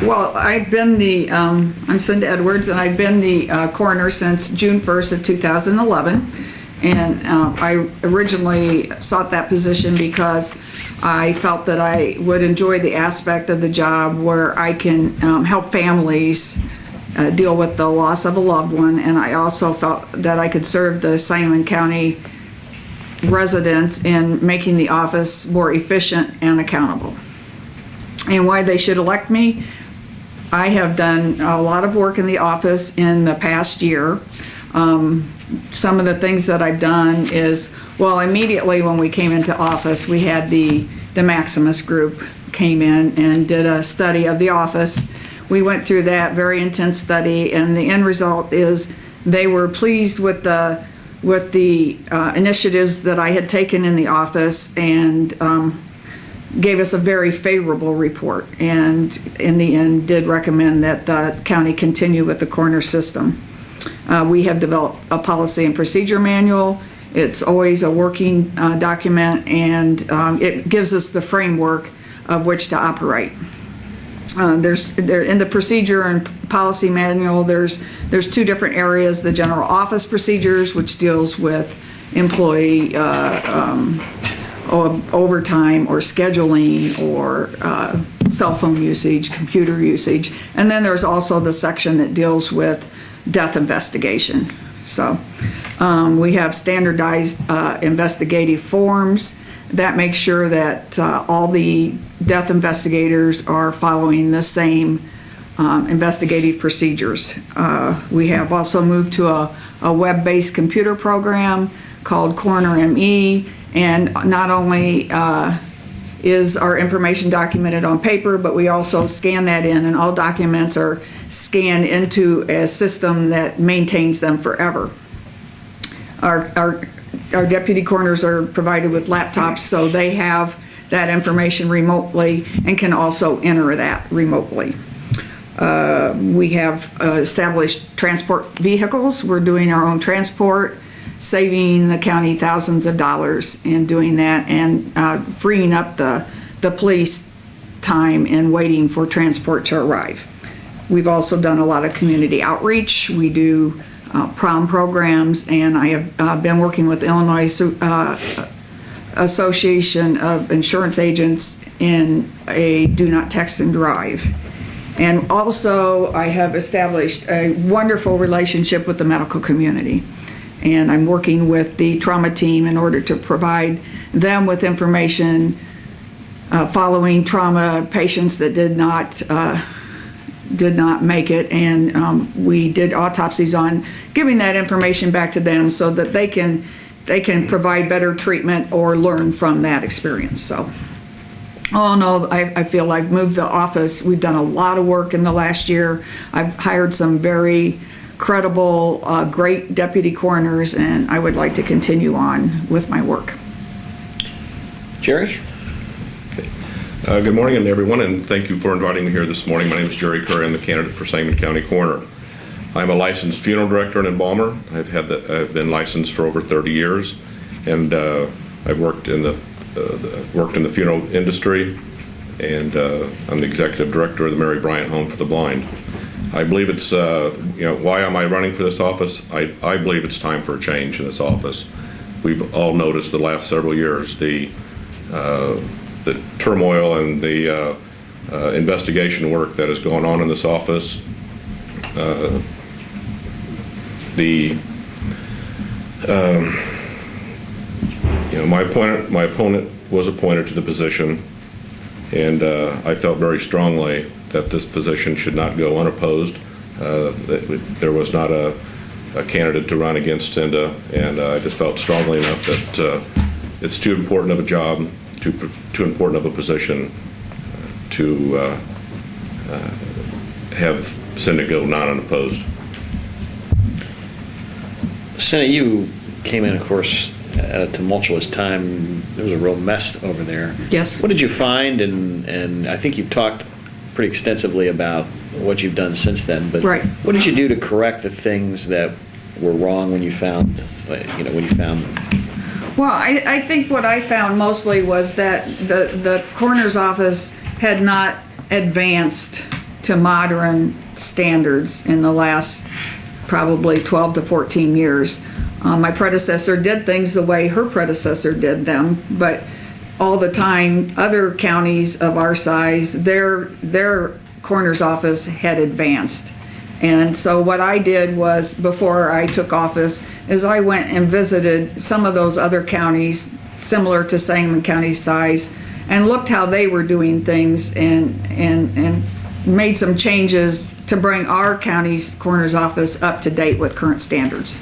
Well, I've been I'm Cinda Edwards, and I've been the coroner since June 1st of 2011. And I originally sought that position because I felt that I would enjoy the aspect of the job where I can help families deal with the loss of a loved one, and I also felt that I could serve the Sangamon County residents in making the office more efficient and accountable. And why they should elect me, I have done a lot of work in the office in the past year. Some of the things that I've done is, well, immediately when we came into office, we had the Maximus group came in and did a study of the office. We went through that very intense study, and the end result is they were pleased with the initiatives that I had taken in the office, and gave us a very favorable report, and in the end did recommend that the county continue with the coroner system. We have developed a policy and procedure manual. It's always a working document, and it gives us the framework of which to operate. In the procedure and policy manual, there's two different areas: the general office procedures, which deals with employee overtime or scheduling or cell phone usage, computer usage, and then there's also the section that deals with death investigation. So we have standardized investigative forms that make sure that all the death investigators are following the same investigative procedures. We have also moved to a web-based computer program called Coroner ME, and not only is our information documented on paper, but we also scan that in, and all documents are scanned into a system that maintains them forever. Our deputy coroners are provided with laptops, so they have that information remotely and can also enter that remotely. We have established transport vehicles. We're doing our own transport, saving the county thousands of dollars in doing that, and freeing up the police time in waiting for transport to arrive. We've also done a lot of community outreach. We do prom programs, and I have been working with Illinois Association of Insurance Agents in a do not text and drive. And also I have established a wonderful relationship with the medical community, and I'm working with the trauma team in order to provide them with information following trauma patients that did not make it, and we did autopsies on giving that information back to them so that they can provide better treatment or learn from that experience. So all in all, I feel I've moved the office. We've done a lot of work in the last year. I've hired some very credible, great deputy coroners, and I would like to continue on with my work. Jerry? Good morning, everyone, and thank you for inviting me here this morning. My name is Jerry Curry. I'm the candidate for Sangamon County Coroner. I'm a licensed funeral director and embalmer. I've been licensed for over 30 years, and I've worked in the funeral industry, and I'm the executive director of the Mary Bryant Home for the Blind. I believe it's why am I running for this office? I believe it's time for a change in this office. We've all noticed the last several years the turmoil and the investigation work that has gone on in this office. My opponent was appointed to the position, and I felt very strongly that this position should not go unopposed. There was not a candidate to run against Cinda, and I just felt strongly enough that it's too important of a job, too important of a position to have Cinda go not unopposed. Cinda, you came in, of course, at a tumultuous time. There was a real mess over there. Yes. What did you find? And I think you've talked pretty extensively about what you've done since then. But right. What did you do to correct the things that were wrong when you found them? Well, I think what I found mostly was that the coroner's office had not advanced to modern standards in the last probably 12 to 14 years. My predecessor did things the way her predecessor did them, but all the time, other counties of our size, their coroner's office had advanced. And so what I did was, before I took office, is I went and visited some of those other counties similar to Sangamon County size and looked how they were doing things and made some changes to bring our county's coroner's office up to date with current standards.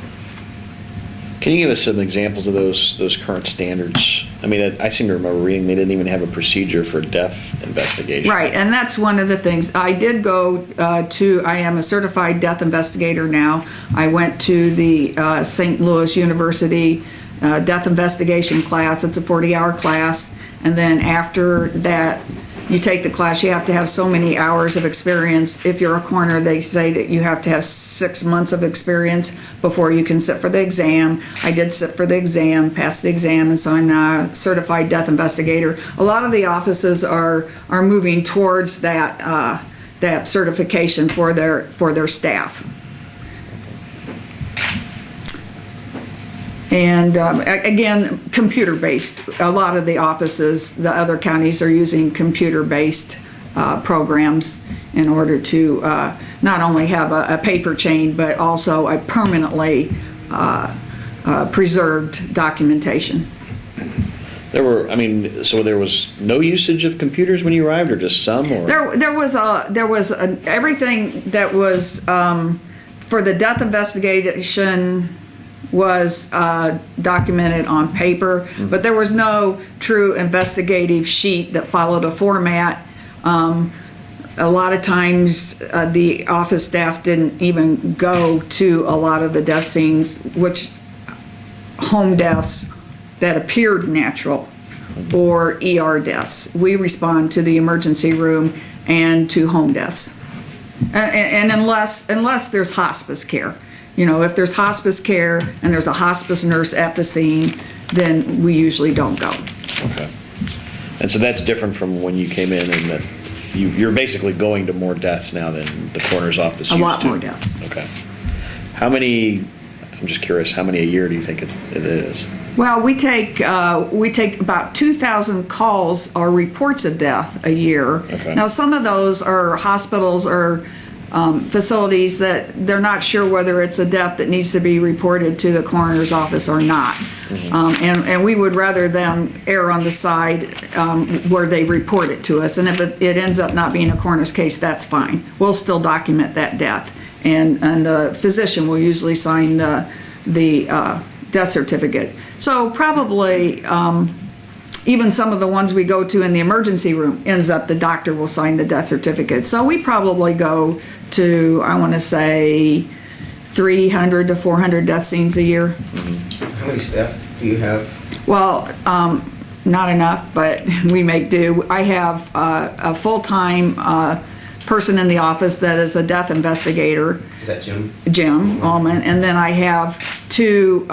Can you give us some examples of those current standards? I mean, I seem to remember reading they didn't even have a procedure for death investigation. Right, and that's one of the things. I did go I am a certified death investigator now. I went to the St. Louis University death investigation class. It's a 40-hour class, and then after that, you take the class, you have to have so many hours of experience. If you're a coroner, they say that you have to have 6 months of experience before you can sit for the exam. I did sit for the exam, passed the exam, and so I'm now a certified death investigator. A lot of the offices are moving towards that that certification for their staff. And again, computer-based. A lot of the offices, the other counties are using computer-based programs in order to not only have a paper chain, but also a permanently preserved documentation. So there was no usage of computers when you arrived, or just some? Or? There was everything that was for the death investigation was documented on paper, but there was no true investigative sheet that followed a format. A lot of times the office staff didn't even go to a lot of the death scenes, which home deaths that appeared natural or ER deaths. We respond to the emergency room and to home deaths. And unless there's hospice care. You know, if there's hospice care and there's a hospice nurse at the scene, then we usually don't go. Okay. And so that's different from when you came in, and that you're basically going to more deaths now than the coroner's office used to? A lot more deaths. Okay. How many, I'm just curious, how many a year do you think it is? Well, we take about 2,000 calls or reports of death a year. Okay. Now, some of those are hospitals or facilities that they're not sure whether it's a death that needs to be reported to the coroner's office or not. Mm-hmm. And we would rather them err on the side where they report it to us. And if it ends up not being a coroner's case, that's fine. We'll still document that death. And the physician will usually sign the death certificate. So probably even some of the ones we go to in the emergency room ends up the doctor will sign the death certificate. So we probably go to, I want to say, 300 to 400 death scenes a year. How many staff do you have? Well, not enough, but we make do. I have a full-time person in the office that is a death investigator. Is that Jim? Jim Allman, and then I have two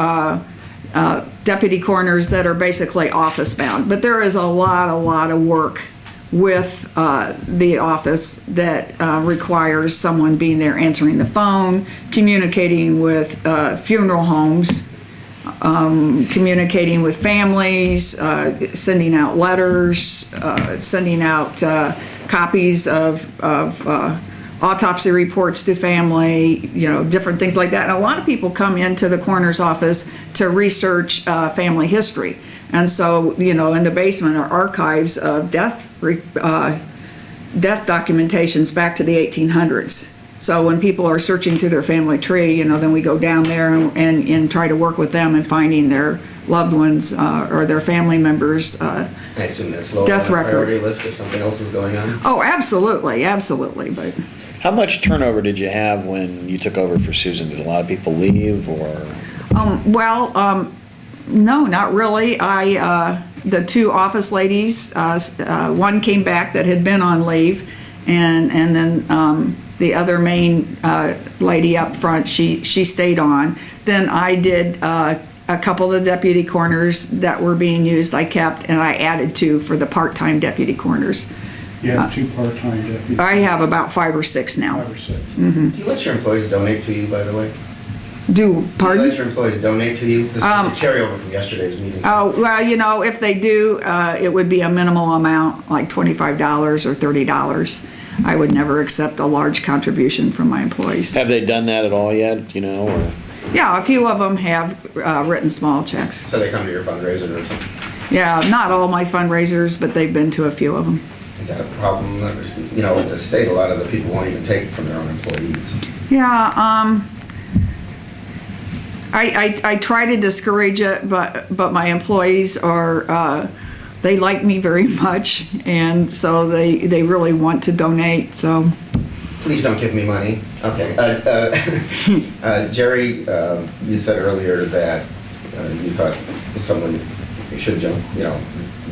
deputy coroners that are basically office bound. But there is a lot of work with the office that requires someone being there answering the phone, communicating with funeral homes, communicating with families, sending out letters, sending out copies of autopsy reports to family, different things like that. And a lot of people come into the coroner's office to research family history. And so, in the basement are archives of death documentations back to the 1800s. So when people are searching through their family tree, then we go down there and try to work with them in finding their loved ones or their family members. I assume that's lower death on the record. priority list if something else is going on. Oh, absolutely. But How much turnover did you have when you took over for Susan? Did a lot of people leave, or? No, not really. The two office ladies, one came back that had been on leave, and then the other main lady up front, she stayed on. Then I did a couple of the deputy coroners that were being used, I kept, and I added two for the part-time deputy coroners. You have 2 part-time deputies. I have about 5 or 6 now. 5 or 6. Do you let your employees donate to you, by the way? Do, Do you let pardon? your employees donate to you? This is a carryover from yesterday's meeting. Oh, well, you know, if they do, it would be a minimal amount, like $25 or $30. I would never accept a large contribution from my employees. Have they done that at all yet, you know, or? Yeah, a few of them have written small checks. So they come to your fundraiser or something? Yeah, not all my fundraisers, but they've been to a few of them. Is that a problem? You know, at the state, a lot of the people won't even take it from their own employees. Yeah, I try to discourage it, but my employees are, they like me very much, and so they really want to donate, so. Please don't give me money. Okay. Jerry, you said earlier that you thought someone should jump, you know,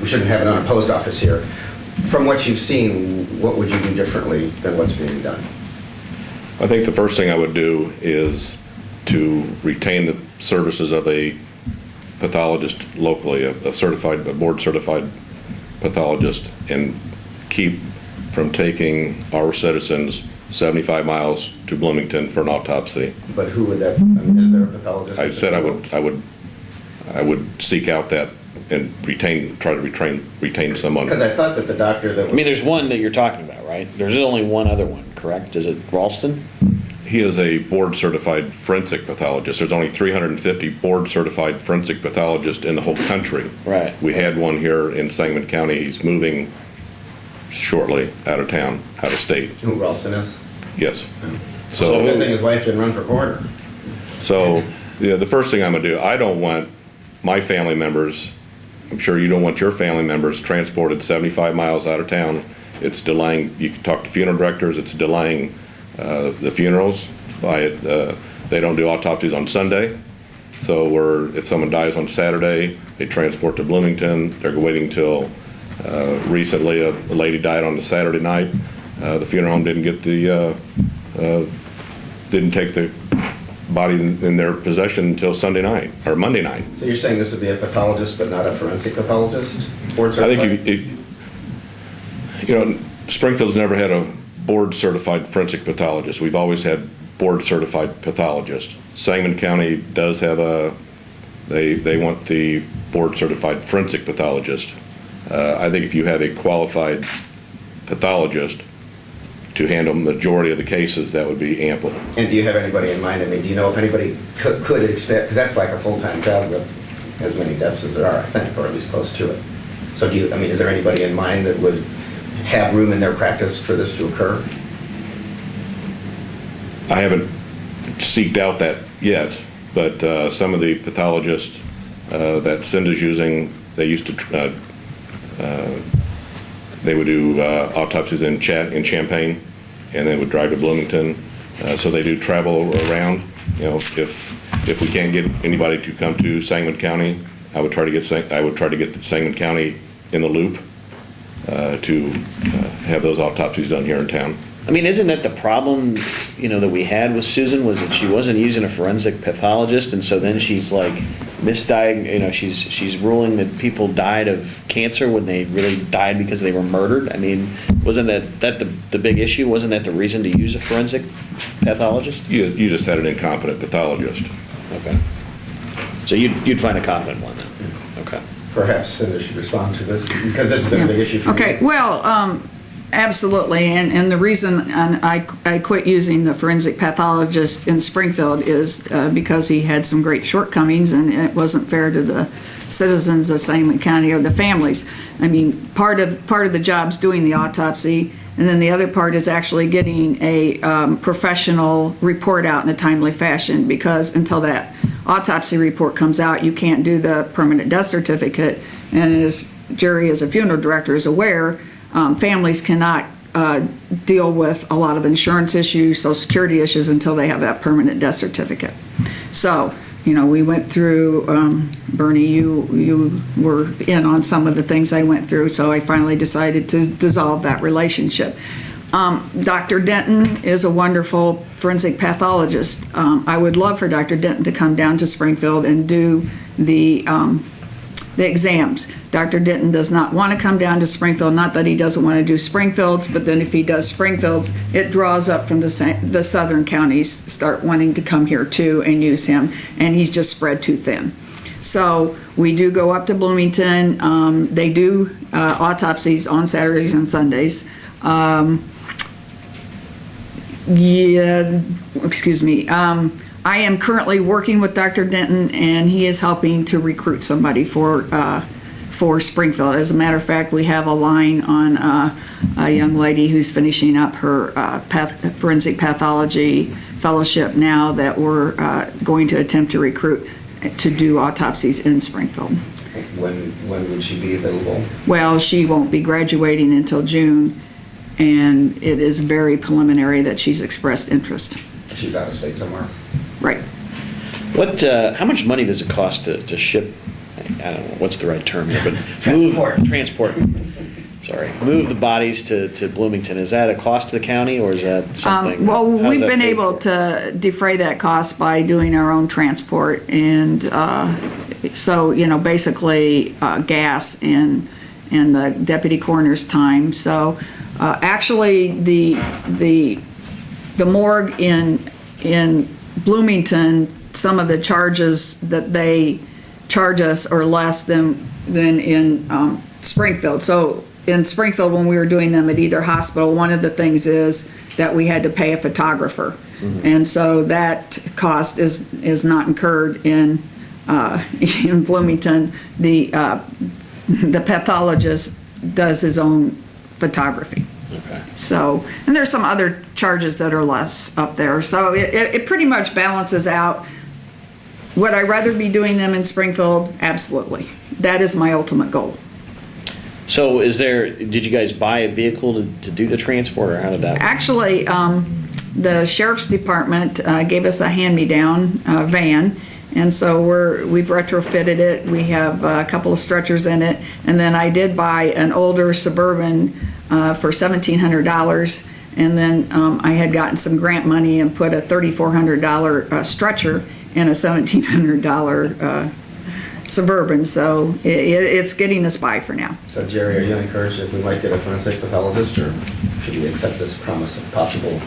we shouldn't have it on a post office here. From what you've seen, what would you do differently than what's being done? I think the first thing I would do is to retain the services of a pathologist locally, a board-certified pathologist, and keep from taking our citizens 75 miles to Bloomington for an autopsy. But who would that, I mean, is there a pathologist? I said I would seek out that and try to retain someone. Because I thought that the doctor that was. I mean, there's one that you're talking about, right? There's only one other one, correct? Is it Ralston? He is a board-certified forensic pathologist. There's only 350 board-certified forensic pathologists in the whole country. Right. We had one here in Sangamon County. He's moving shortly out of town, out of state. Who Ralston is? Yes. So it's a good thing his wife didn't run for coroner. So, the first thing I'm gonna do, I don't want my family members, I'm sure you don't want your family members transported 75 miles out of town. It's delaying, you can talk to funeral directors, it's delaying the funerals. They don't do autopsies on Sunday. So if someone dies on Saturday, they transport to Bloomington. They're waiting till, recently a lady died on a Saturday night. The funeral home didn't take the body in their possession until Sunday night, or Monday night. So you're saying this would be a pathologist but not a forensic pathologist? Board I certified? think Springfield's never had a board-certified forensic pathologist. We've always had board-certified pathologists. Sangamon County does have they want the board-certified forensic pathologist. I think if you have a qualified pathologist to handle the majority of the cases, that would be ample. And do you have anybody in mind? I mean, do you know if anybody could expect, because that's like a full-time job with as many deaths as there are, I think, or at least close to it. So is there anybody in mind that would have room in their practice for this to occur? I haven't seeked out that yet, but some of the pathologists that Cinda's using, they used to, they would do autopsies in Champaign, and they would drive to Bloomington. So they do travel around. You know, if we can't get anybody to come to Sangamon County, I would try to get Sangamon County in the loop to have those autopsies done here in town. I mean, isn't that the problem, that we had with Susan, was that she wasn't using a forensic pathologist, and so then she's like misdiagnosed, she's ruling that people died of cancer when they really died because they were murdered. I mean, wasn't that the big issue? Wasn't that the reason to use a forensic pathologist? You just had an incompetent pathologist. Okay. So you'd find a competent one then? Okay. Perhaps Cinda should respond to this, because this has been a big issue for you. Okay, well, absolutely, and the reason I quit using the forensic pathologist in Springfield is because he had some great shortcomings, and it wasn't fair to the citizens of Sangamon County or the families. I mean, part of the job's doing the autopsy, and then the other part is actually getting a professional report out in a timely fashion, because until that autopsy report comes out, you can't do the permanent death certificate. And as Jerry, as a funeral director, is aware, families cannot deal with a lot of insurance issues, Social Security issues, until they have that permanent death certificate. So, we went through, Bernie, you were in on some of the things I went through, so I finally decided to dissolve that relationship. Dr. Denton is a wonderful forensic pathologist. I would love for Dr. Denton to come down to Springfield and do the the exams. Dr. Denton does not want to come down to Springfield, not that he doesn't want to do Springfield's, but then if he does Springfield's, it draws up from the southern counties start wanting to come here too and use him, and he's just spread too thin. So we do go up to Bloomington. They do autopsies on Saturdays and Sundays. I am currently working with Dr. Denton, and he is helping to recruit somebody for Springfield. As a matter of fact, we have a line on a young lady who's finishing up her forensic pathology fellowship now that we're going to attempt to recruit to do autopsies in Springfield. When would she be available? Well, she won't be graduating until June, and it is very preliminary that she's expressed interest. She's out of state somewhere. Right. How much money does it cost to ship, I don't know, what's the right term here, but transport, sorry, move the bodies to Bloomington? Is that a cost to the county, or is that something? Well, how's we've that been paid able for? to defray that cost by doing our own transport, and so, basically gas and the deputy coroner's time. So actually, the morgue in Bloomington, some of the charges that they charge us are less than in Springfield. So in Springfield, when we were doing them at either hospital, one of the things is that we had to pay a photographer. Mm-hmm. And so that cost is not incurred in Bloomington. The pathologist does his own photography. Okay. So, and there's some other charges that are less up there. So it pretty much balances out. Would I rather be doing them in Springfield? Absolutely. That is my ultimate goal. So did you guys buy a vehicle to do the transport, or how did that work? Actually, the sheriff's department gave us a hand-me-down van, and so we've retrofitted it. We have a couple of stretchers in it, and then I did buy an older Suburban for $1,700, and then I had gotten some grant money and put a $3,400 stretcher in a $1,700 Suburban, so it's getting us by for now. So Jerry, are you encouraged if we might get a forensic pathologist, or should we accept this promise of possible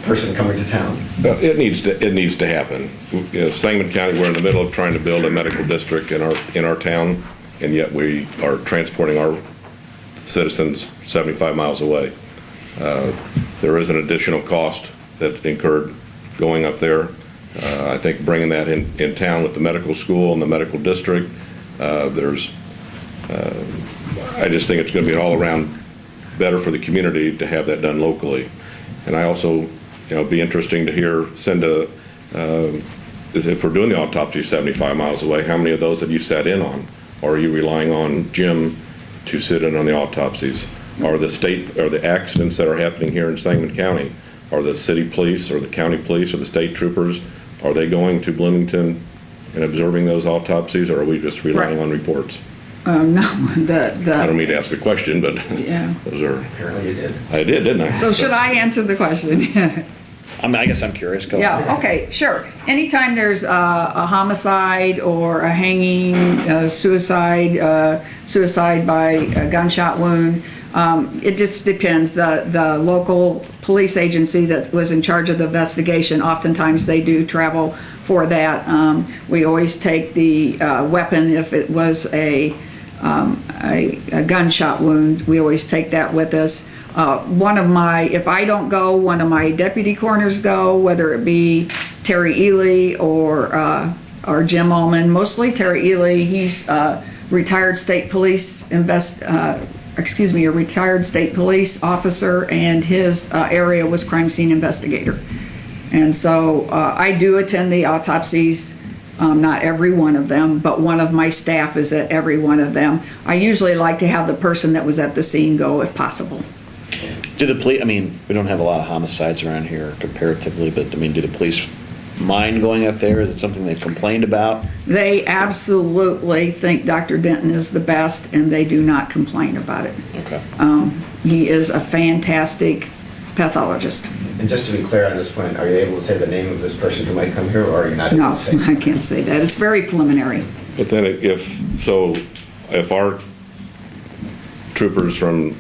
person coming to town? It needs to happen. Sangamon County, we're in the middle of trying to build a medical district in our town, and yet we are transporting our citizens 75 miles away. There is an additional cost that's incurred going up there. I think bringing that in town with the medical school and the medical district, I just think it's going to be all around better for the community to have that done locally. And I also, be interesting to hear Cinda, is if we're doing the autopsy 75 miles away, how many of those have you sat in on? Or are you relying on Jim to sit in on the autopsies? Are the accidents that are happening here in Sangamon County, are the city police or the county police or the state troopers, are they going to Bloomington and observing those autopsies, or are we just relying on reports? No, I don't mean to ask the question, but yeah. those are. Apparently you did. I did, didn't I? So should I answer the question? I guess I'm curious. Go Yeah, ahead. okay, sure. Anytime there's a homicide or a hanging, suicide by a gunshot wound, it just depends. The local police agency that was in charge of the investigation, oftentimes they do travel for that. We always take the weapon if it was a gunshot wound. We always take that with us. If I don't go, one of my deputy coroners go, whether it be Terry Ely or Jim Ullman. Mostly Terry Ely. He's retired state police a retired state police officer, and his area was crime scene investigator. And so I do attend the autopsies, not every one of them, but one of my staff is at every one of them. I usually like to have the person that was at the scene go if possible. Do the police, we don't have a lot of homicides around here comparatively, but do the police mind going up there? Is it something they've complained about? They absolutely think Dr. Denton is the best, and they do not complain about it. Okay. He is a fantastic pathologist. And just to be clear on this point, are you able to say the name of this person who might come here, or are you not able No, to say? I can't say that. It's very preliminary. But then if our troopers from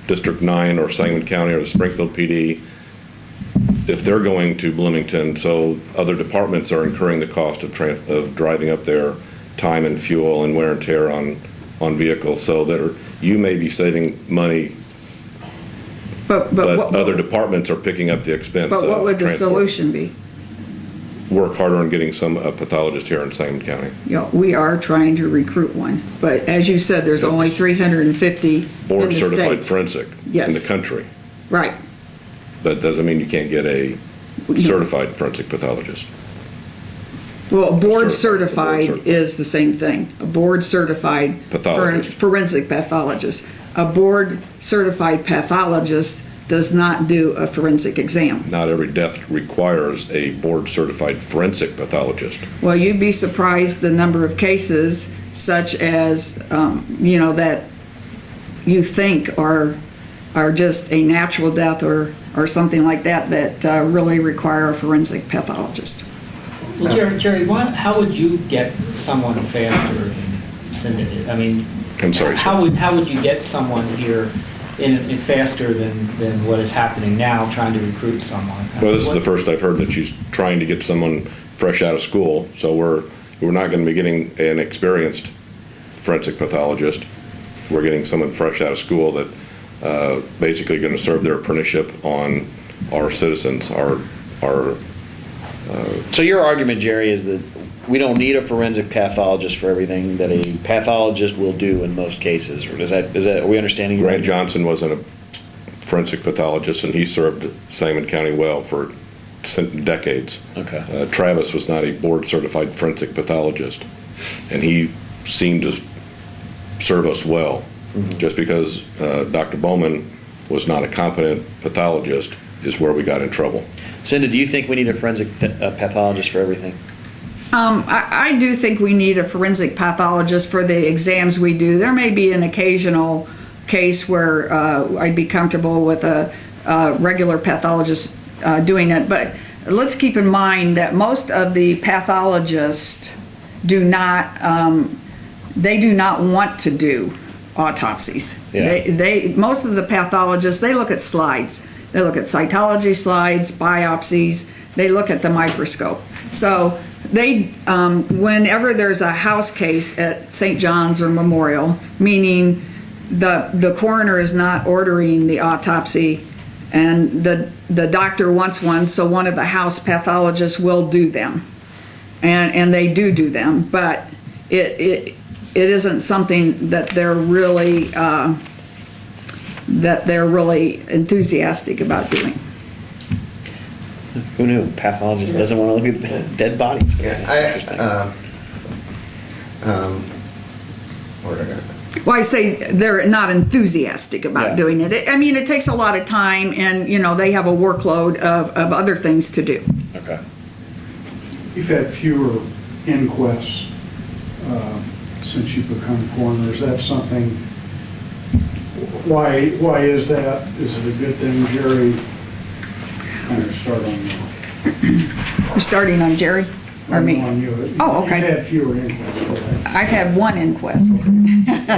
District 9 or Sangamon County or the Springfield PD, if they're going to Bloomington, so other departments are incurring the cost of driving up there, time and fuel and wear and tear on vehicles, so that you may be saving money, but other departments are picking up the expense. But what would the transport. solution be? Work harder on getting a pathologist here in Sangamon County. You know, we are trying to recruit one, but as you said, there's only 350 in the Board certified states. forensic Yes. in the country. Right. But doesn't mean you can't get a certified forensic pathologist. Well, a board Certified. certified is the same thing. A board certified Pathologist. forensic pathologist. A board certified pathologist does not do a forensic exam. Not every death requires a board certified forensic pathologist. Well, you'd be surprised the number of cases such as, that you think are just a natural death or something like that really require a forensic pathologist. Well, Jerry, how would you get someone faster in Cinda? I mean, I'm sorry, sir. how would you get someone here in faster than what is happening now, trying to recruit someone? Well, this is the first I've heard that she's trying to get someone fresh out of school, so we're not going to be getting an experienced forensic pathologist. We're getting someone fresh out of school that basically going to serve their apprenticeship on our citizens, So your argument, Jerry, is that we don't need a forensic pathologist for everything that a pathologist will do in most cases. Or is that are we understanding? you Grant right? Johnson wasn't a forensic pathologist, and he served Sangamon County well for decades. Okay. Travis was not a board-certified forensic pathologist, and he seemed to serve us well. Mm-hmm. Just because Dr. Bowman was not a competent pathologist is where we got in trouble. Cinda, do you think we need a forensic pathologist for everything? I do think we need a forensic pathologist for the exams we do. There may be an occasional case where I'd be comfortable with a regular pathologist doing it, but let's keep in mind that most of the pathologists do not want to do autopsies. Yeah. Most of the pathologists, they look at slides. They look at cytology slides, biopsies, they look at the microscope. So whenever there's a house case at St. John's or Memorial, meaning the coroner is not ordering the autopsy and the doctor wants one, so one of the house pathologists will do them. And they do them, but it isn't something that they're really enthusiastic about doing. Who knew? Pathologist doesn't want to look at dead bodies. Yeah, where did I go? Well, I say they're not enthusiastic about Yeah. doing it. I mean, it takes a lot of time, and they have a workload of other things to do. Okay. You've had fewer inquests since you've become coroner. Is that something, why is that? Is it a good thing, Jerry? I'm going to start on you. We're starting on Jerry, or me? On you. Oh, okay. You've had fewer inquests, right? I've had one inquest,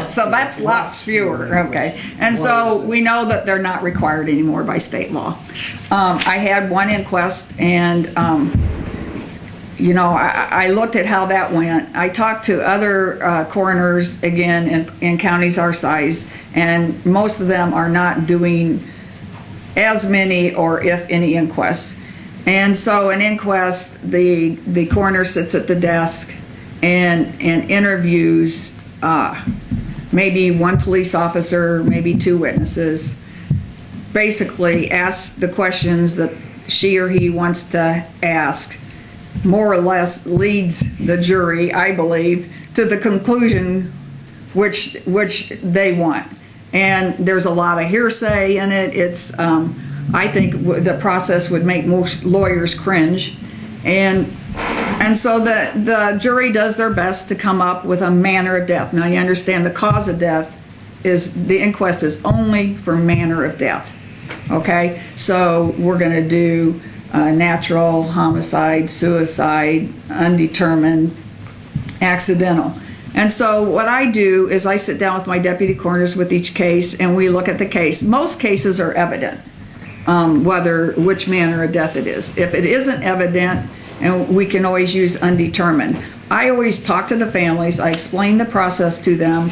so that's lots fewer, okay. And so we know that they're not required anymore by state law. I had one inquest, and I looked at how that went. I talked to other coroners, again, in counties our size, and most of them are not doing as many or if any inquests. And so an inquest, the coroner sits at the desk and interviews maybe one police officer, maybe two witnesses, basically asks the questions that she or he wants to ask, more or less leads the jury, I believe, to the conclusion which they want. And there's a lot of hearsay in it. It's, I think the process would make most lawyers cringe. And so the jury does their best to come up with a manner of death. Now you understand the cause of death the inquest is only for manner of death. Okay? So we're gonna do natural, homicide, suicide, undetermined, accidental. And so what I do is I sit down with my deputy coroners with each case and we look at the case. Most cases are evident, which manner of death it is. If it isn't evident, and we can always use undetermined. I always talk to the families, I explain the process to them,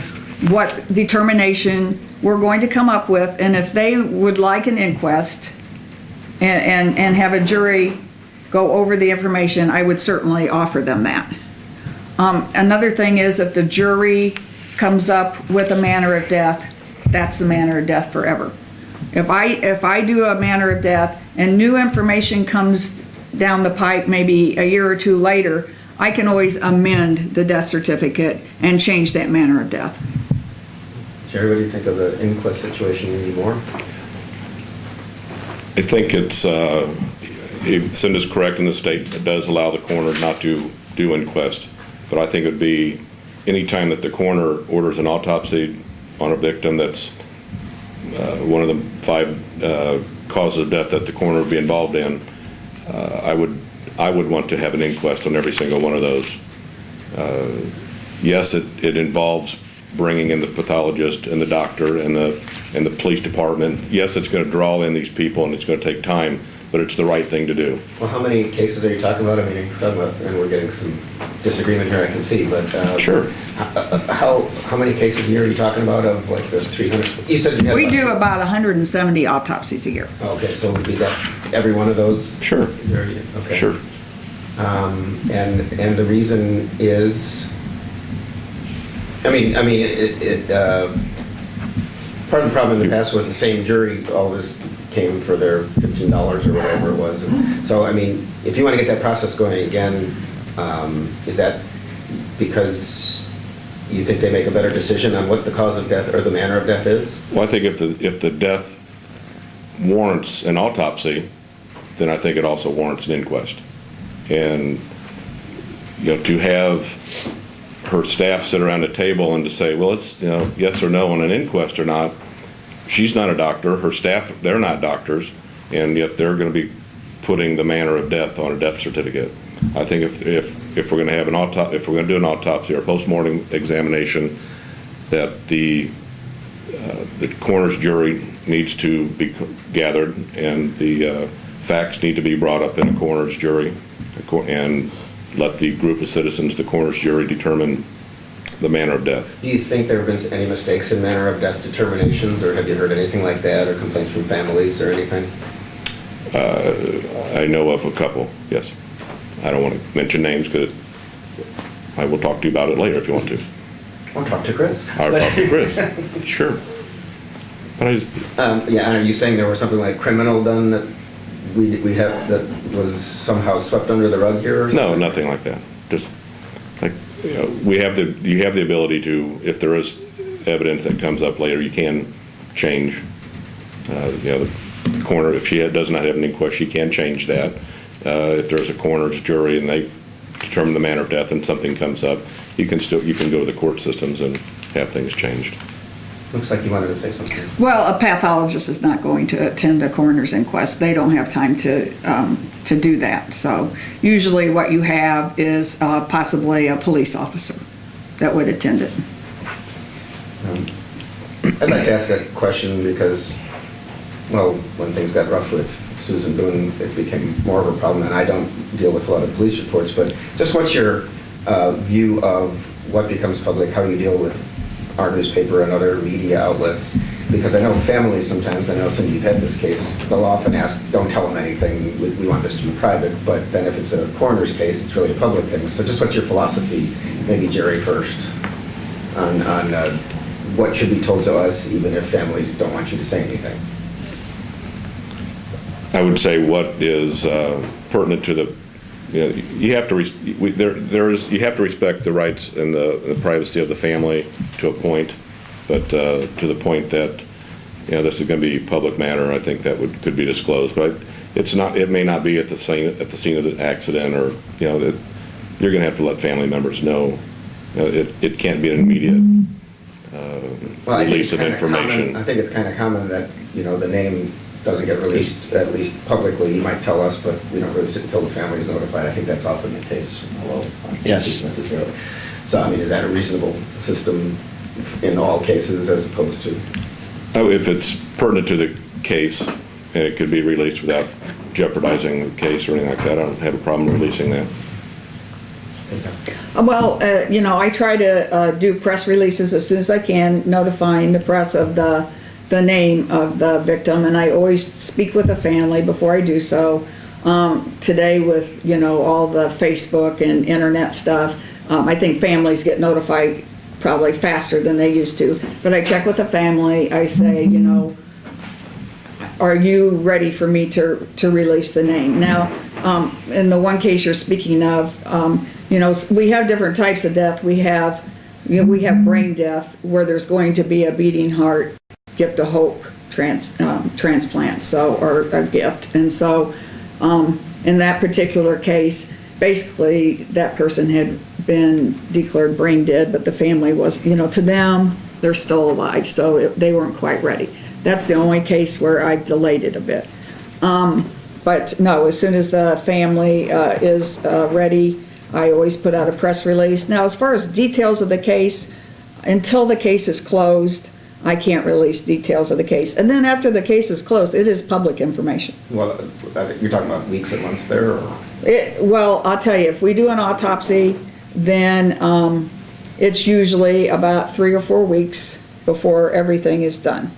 what determination we're going to come up with, and if they would like an inquest and have a jury go over the information, I would certainly offer them that. Another thing is if the jury comes up with a manner of death, that's the manner of death forever. If I do a manner of death and new information comes down the pipe maybe a year or two later, I can always amend the death certificate and change that manner of death. Jerry, what do you think of the inquest situation anymore? I think it's, Cinda's correct in the state that does allow the coroner not to do inquest, but I think it'd be any time that the coroner orders an autopsy on a victim that's one of the 5 causes of death that the coroner would be involved in, I would want to have an inquest on every single one of those. Yes, it involves bringing in the pathologist and the doctor and the police department. Yes, it's going to draw in these people and it's going to take time, but it's the right thing to do. Well, how many cases are you talking about? I mean, you're talking about, and we're getting some disagreement here, I can see, but Sure. How many cases a year are you talking about of like the 300? You said you had We do about 170 autopsies a year. Okay, so would be that every one of those? Sure. Okay. Sure. And the reason is, part of the problem in the past was the same jury always came for their $15 or whatever it was. And so, I mean, if you want to get that process going again, is that because you think they make a better decision on what the cause of death or the manner of death is? Well, I think if the death warrants an autopsy, then I think it also warrants an inquest. And, to have her staff sit around a table and to say, well, it's, yes or no on an inquest or not, she's not a doctor, her staff, they're not doctors, and yet they're going to be putting the manner of death on a death certificate. I think if we're going to have if we're going to do an autopsy or post-mortem examination, that the coroner's jury needs to be gathered and the facts need to be brought up in a coroner's jury and let the group of citizens, the coroner's jury, determine the manner of death. Do you think there have been any mistakes in manner of death determinations, or have you heard anything like that, or complaints from families or anything? I know of a couple, yes. I don't want to mention names because I will talk to you about it later if you want to. Or talk to Chris. I'll talk to Chris, sure. But and are you saying there was something like criminal done that we have that was somehow swept under the rug here? Or something? No, nothing like that. Just like you have the ability to, if there is evidence that comes up later, you can change. The coroner, if she does not have an inquest, she can change that. If there's a coroner's jury and they determine the manner of death and something comes up, you can go to the court systems and have things changed. Looks like you wanted to say something. Well, a pathologist is not going to attend a coroner's inquest. They don't have time to do that. So usually what you have is possibly a police officer that would attend it. I'd like to ask a question because, well, when things got rough with Susan Boone, it became more of a problem, and I don't deal with a lot of police reports, but just what's your view of what becomes public, how you deal with our newspaper and other media outlets? Because I know families sometimes, I know Cinda, you've had this case, they'll often ask, don't tell them anything, we want this to be private, but then if it's a coroner's case, it's really a public thing. So just what's your philosophy, maybe Jerry first, on what should be told to us, even if families don't want you to say anything? I would say what is pertinent to the, you have to respect the rights and the privacy of the family to a point, but to the point that this is going to be public matter, I think that could be disclosed. But it's not. It may not be at the scene of the accident, or that you're going to have to let family members know. It can't be an immediate release of information. I think it's kind of common that the name doesn't get released, at least publicly. You might tell us, but we don't release it until the family is notified. I think that's often the case. Yes. Necessarily. So, I mean, is that a reasonable system in all cases as opposed to? Oh, if it's pertinent to the case, and it could be released without jeopardizing the case or anything like that, I don't have a problem releasing that. Well, I try to do press releases as soon as I can, notifying the press of the name of the victim, and I always speak with the family before I do so. Today with, all the Facebook and internet stuff, I think families get notified probably faster than they used to. But I check with the family, I say, are you ready for me to release the name? Now, in the one case you're speaking of, we have different types of death. We have brain death where there's going to be a beating heart, gift of hope transplant, or a gift. And so, in that particular case, basically that person had been declared brain dead, but the family was, to them, they're still alive, so they weren't quite ready. That's the only case where I delayed it a bit. But no, as soon as the family is ready, I always put out a press release. Now, as far as details of the case, until the case is closed, I can't release details of the case. And then after the case is closed, it is public information. Well, I think you're talking about weeks or months there, or? Well, I'll tell you, if we do an autopsy, then it's usually about 3 or 4 weeks before everything is done,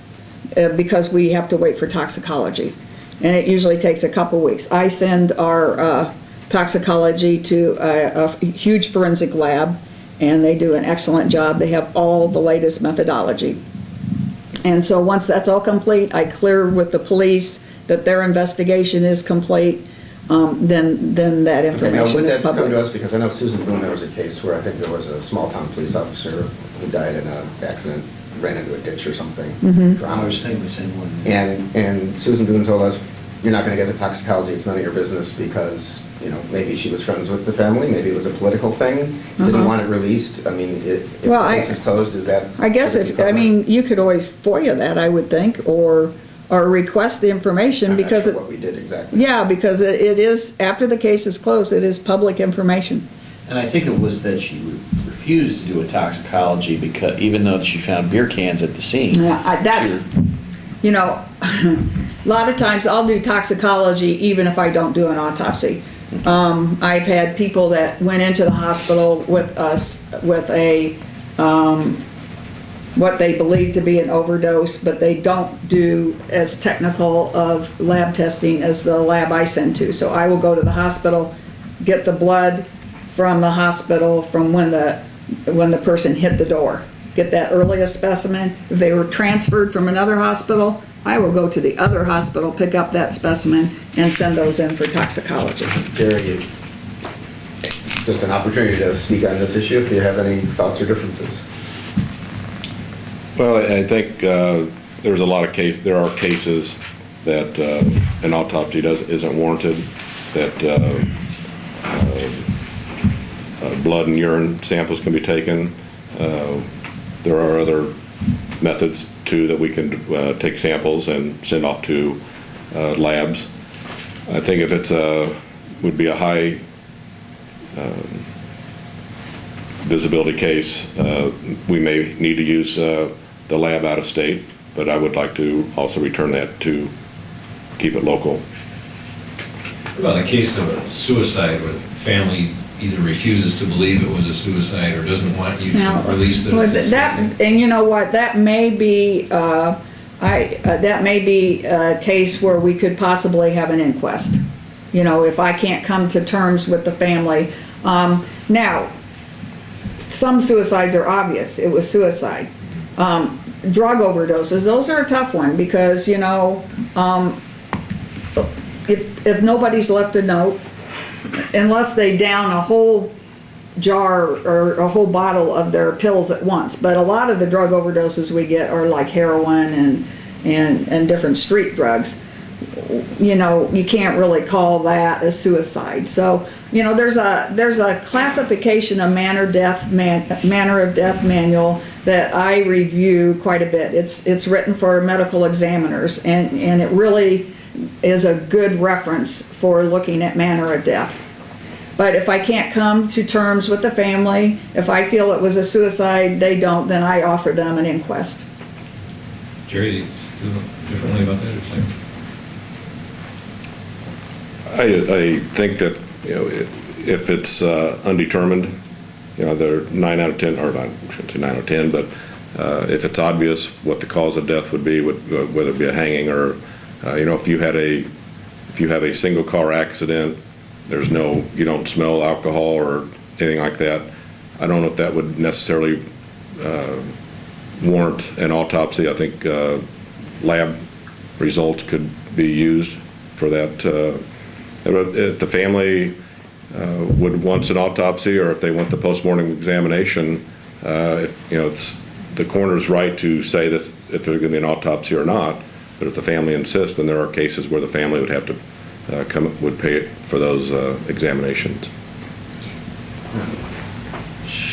because we have to wait for toxicology. And it usually takes a couple weeks. I send our toxicology to a huge forensic lab, and they do an excellent job. They have all the latest methodology. And so once that's all complete, I clear with the police that their investigation is complete, then that information Okay, now would is that come public. to us, because I know Susan Boone, there was a case where I think there was a small-town police officer who died in an accident, ran into a ditch or something. I was thinking the same one. And Susan Boone told us, you're not going to get the toxicology, it's none of your business, because, maybe she was friends with the family, maybe it was a political thing, didn't want it released. I mean, if the case is closed, is that? I guess you could always FOIA that, I would think, or request the information, I'm not because sure what we did exactly. yeah, because it is, after the case is closed, it is public information. And I think it was that she refused to do a toxicology because, even though she found beer cans at the scene. Yeah, that's, a lot of times I'll do toxicology even if I don't do an autopsy. I've had people that went into the hospital with us with a, what they believe to be an overdose, but they don't do as technical of lab testing as the lab I send to. So I will go to the hospital, get the blood from the hospital from when the person hit the door, get that earliest specimen. If they were transferred from another hospital, I will go to the other hospital, pick up that specimen, and send those in for toxicology. Jerry, just an opportunity to speak on this issue, if you have any thoughts or differences. Well, I think there are cases that an autopsy isn't warranted, that blood and urine samples can be taken. There are other methods too that we can take samples and send off to labs. I think if it's would be a high visibility case, we may need to use the lab out of state, but I would like to also return that to keep it local. What about in a case of a suicide where the family either refuses to believe it was a suicide or doesn't want you to release the suicide? And you know what, that may be a case where we could possibly have an inquest. If I can't come to terms with the family. Now, some suicides are obvious, it was suicide. Drug overdoses, those are a tough one, because, if nobody's left a note, unless they down a whole jar or a whole bottle of their pills at once. But a lot of the drug overdoses we get are like heroin and different street drugs. You can't really call that a suicide. So, there's a classification of manner of death manual that I review quite a bit. It's written for medical examiners, and it really is a good reference for looking at manner of death. But if I can't come to terms with the family, if I feel it was a suicide, they don't, then I offer them an inquest. Jerry, do you feel differently about that or same? I think that, if it's undetermined, they're 9 out of 10, or not, I shouldn't say 9 out of 10, but if it's obvious what the cause of death would be, whether it be a hanging or, if you have a single car accident, you don't smell alcohol or anything like that, I don't know if that would necessarily warrant an autopsy. I think lab results could be used for that. If the family would want an autopsy, or if they want the postmortem examination, it's the coroner's right to say this, if there's going to be an autopsy or not. But if the family insists, then there are cases where the family would have to would pay for those examinations.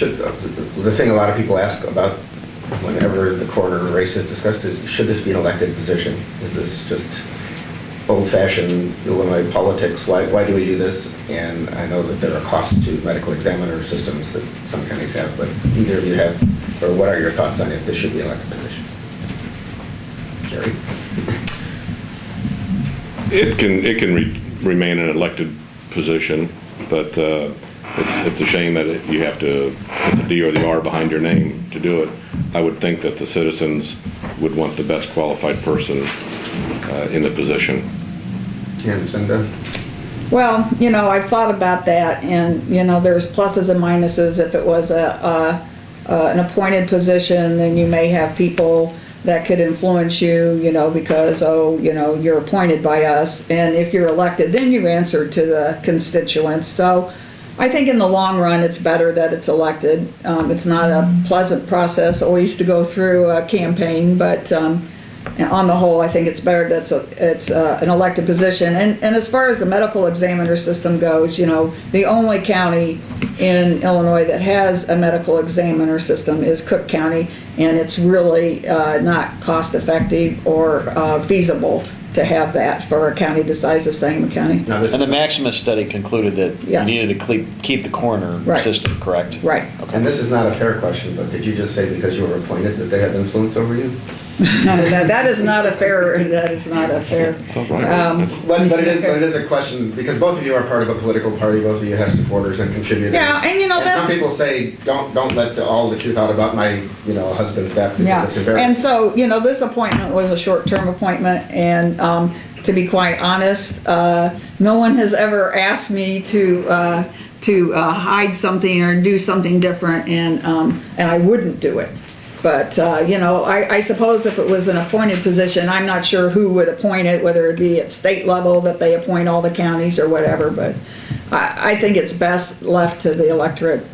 The thing a lot of people ask about whenever the coroner race is discussed is, should this be an elected position? Is this just old-fashioned Illinois politics? Why do we do this? And I know that there are costs to medical examiner systems that some counties have, but either of you have, or what are your thoughts on if this should be an elected position? Jerry? It can remain an elected position, but it's a shame that you have to put the D or the R behind your name to do it. I would think that the citizens would want the best qualified person in the position. And Cinda? Well, I've thought about that, and, there's pluses and minuses. If it was an appointed position, then you may have people that could influence you, because, you're appointed by us. And if you're elected, then you answer to the constituents. So I think in the long run, it's better that it's elected. It's not a pleasant process always to go through a campaign, but on the whole, I think it's better that it's an elected position. And as far as the medical examiner system goes, the only county in Illinois that has a medical examiner system is Cook County, and it's really not cost effective or feasible to have that for a county the size of Sangamon County. And the Maximus study concluded that Yes. you needed to keep the coroner Right. system, correct? Right. And this is not a fair question, but did you just say because you were appointed that they have influence over you? That is not a fair. But it is a question, because both of you are part of a political party, both of you have supporters and contributors. Yeah, and that's. some people say, don't let all the truth out about my, husband's death because Yeah, it's embarrassing. and so, this appointment was a short-term appointment, and to be quite honest, no one has ever asked me to hide something or do something different, and I wouldn't do it. But, I suppose if it was an appointed position, I'm not sure who would appoint it, whether it be at state level that they appoint all the counties or whatever, but I think it's best left to the electorate